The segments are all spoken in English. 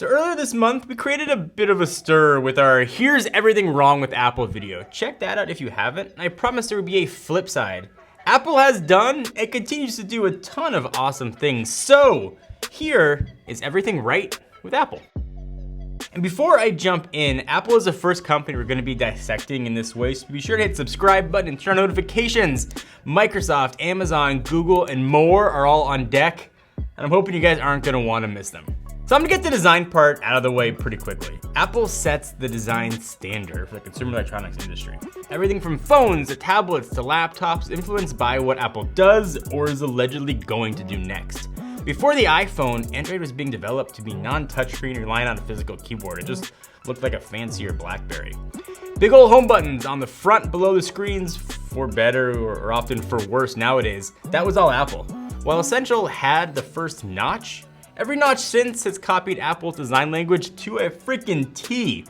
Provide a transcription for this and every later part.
So earlier this month, we created a bit of a stir with our Here's Everything Wrong with Apple video. Check that out if you haven't. I promise there will be a flip side. Apple has done and continues to do a ton of awesome things. So here is everything right with Apple. And before I jump in, Apple is the first company we're gonna be dissecting in this way, so be sure to hit subscribe button and turn on notifications. Microsoft, Amazon, Google, and more are all on deck, and I'm hoping you guys aren't gonna wanna miss them. So I'm gonna get the design part out of the way pretty quickly. Apple sets the design standard for the consumer electronics industry. Everything from phones to tablets to laptops influenced by what Apple does or is allegedly going to do next. Before the iPhone, Android was being developed to be non-touchscreen relying on a physical keyboard. It just looked like a fancier BlackBerry. Big old home buttons on the front below the screens, for better or often for worse nowadays. That was all Apple. While Essential had the first notch, every notch since has copied Apple's design language to a freaking T.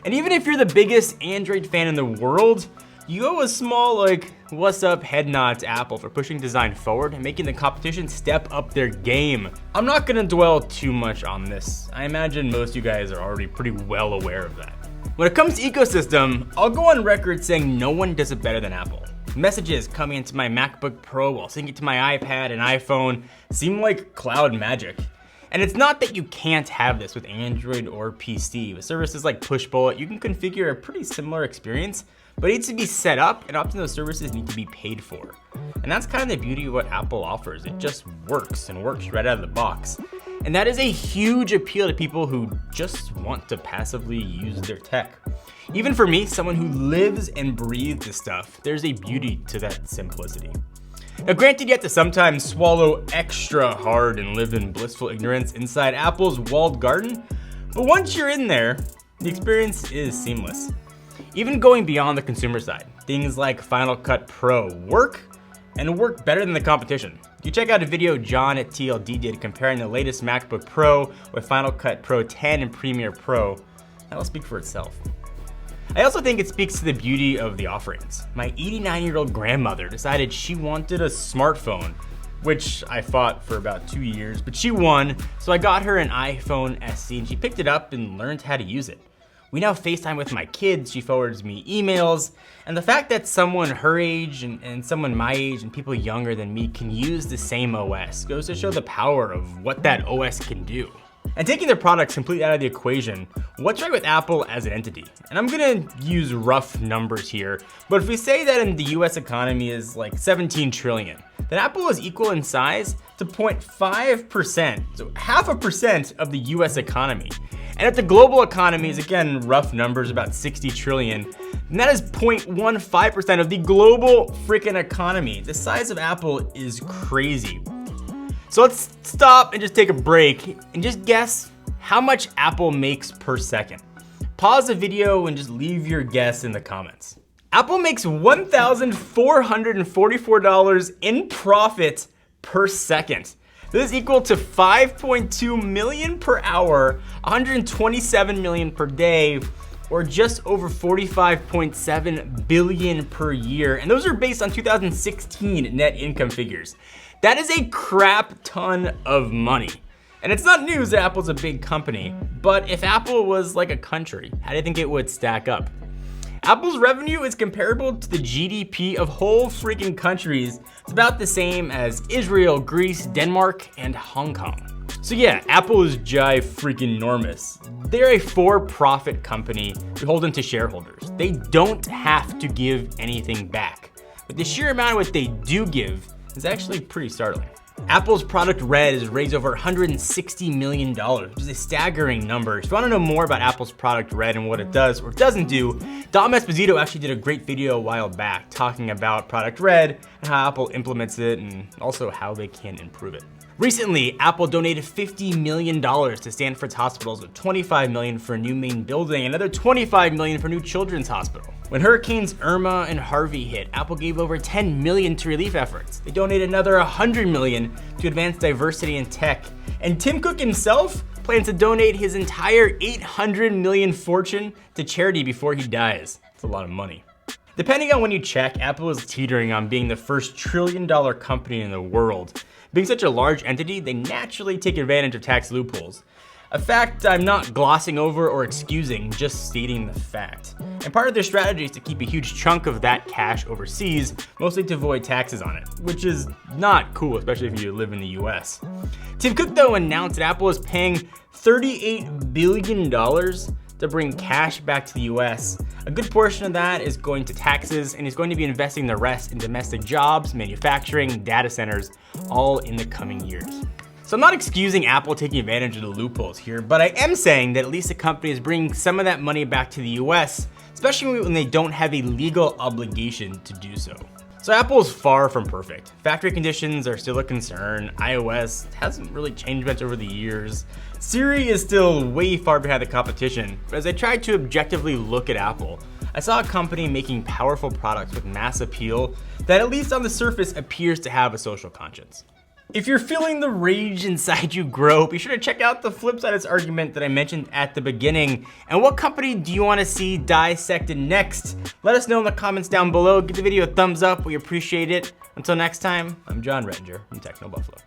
And even if you're the biggest Android fan in the world, you owe a small what's up head nod to Apple for pushing design forward and making the competition step up their game. I'm not gonna dwell too much on this. I imagine most of you guys are already pretty well aware of that. When it comes to ecosystem, I'll go on record saying no one does it better than Apple. Messages coming into my MacBook Pro while syncing to my iPad and iPhone seem like cloud magic. And it's not that you can't have this with Android or PC. With services like Pushbullet, you can configure a pretty similar experience, but it needs to be set up, and often those services need to be paid for. And that's kind of the beauty of what Apple offers. It just works and works right out of the box. And that is a huge appeal to people who just want to passively use their tech. Even for me, someone who lives and breathes this stuff, there's a beauty to that simplicity. Now granted, you have to sometimes swallow extra hard and live in blissful ignorance inside Apple's walled garden, but once you're in there, the experience is seamless. Even going beyond the consumer side, things like Final Cut Pro work better than the competition. You check out a video John at TLD did comparing the latest MacBook Pro with Final Cut Pro 10 and Premiere Pro. That'll speak for itself. I also think it speaks to the beauty of the offerings. My 89-year-old grandmother decided she wanted a smartphone, which I fought for about 2 years, but she won, so I got her an iPhone SE and she picked it up and learned how to use it. We now FaceTime with my kids, she forwards me emails, and the fact that someone her age and someone my age and people younger than me can use the same OS goes to show the power of what that OS can do. And taking their products completely out of the equation, what's right with Apple as an entity? And I'm gonna use rough numbers here, but if we say that in the US economy is like 17 trillion, then Apple is equal in size to 0.5%, so 0.5% of the US economy. And if the global economy is, again, rough numbers, about 60 trillion, then that is 0.15% of the global freaking economy. The size of Apple is crazy. So let's stop and just take a break and just guess how much Apple makes per second. Pause the video and just leave your guess in the comments. Apple makes $1,444 in profit per second. This is equal to 5.2 million per hour, 127 million per day, or just over 45.7 billion per year. And those are based on 2016 net income figures. That is a crap ton of money. And it's not news that Apple's a big company, but if Apple was like a country, how do you think it would stack up? Apple's revenue is comparable to the GDP of whole freaking countries. It's about the same as Israel, Greece, Denmark, and Hong Kong. So yeah, Apple is freaking enormous. They're a for-profit company beholden to shareholders. They don't have to give anything back. But the sheer amount of what they do give is actually pretty startling. Apple's product Red has raised over $160 million, which is a staggering number. If you want to know more about Apple's product Red and what it does or doesn't do, Dom Esposito actually did a great video a while back talking about product Red and how Apple implements it and also how they can improve it. Recently, Apple donated $50 million to Stanford's hospitals, with $25 million for a new main building, and another $25 million for a new children's hospital. When hurricanes Irma and Harvey hit, Apple gave over $10 million to relief efforts. They donated another $100 million to advance diversity in tech. And Tim Cook himself plans to donate his entire $800 million fortune to charity before he dies. That's a lot of money. Depending on when you check, Apple is teetering on being the first trillion-dollar company in the world. Being such a large entity, they naturally take advantage of tax loopholes. A fact I'm not glossing over or excusing, just stating the fact. And part of their strategy is to keep a huge chunk of that cash overseas, mostly to avoid taxes on it, which is not cool, especially if you live in the US. Tim Cook, though, announced that Apple is paying $38 billion to bring cash back to the US. A good portion of that is going to taxes, and he's going to be investing the rest in domestic jobs, manufacturing, data centers, all in the coming years. So I'm not excusing Apple taking advantage of the loopholes here, but I am saying that at least the company is bringing some of that money back to the US, especially when they don't have a legal obligation to do so. So Apple is far from perfect. Factory conditions are still a concern. iOS hasn't really changed much over the years. Siri is still way far behind the competition, but as I tried to objectively look at Apple, I saw a company making powerful products with mass appeal that at least on the surface appears to have a social conscience. If you're feeling the rage inside you grow, be sure to check out the flip side of this argument that I mentioned at the beginning. And what company do you want to see dissected next? Let us know in the comments down below. Give the video a thumbs up, we appreciate it. Until next time, I'm John Rettinger from Techno Buffalo.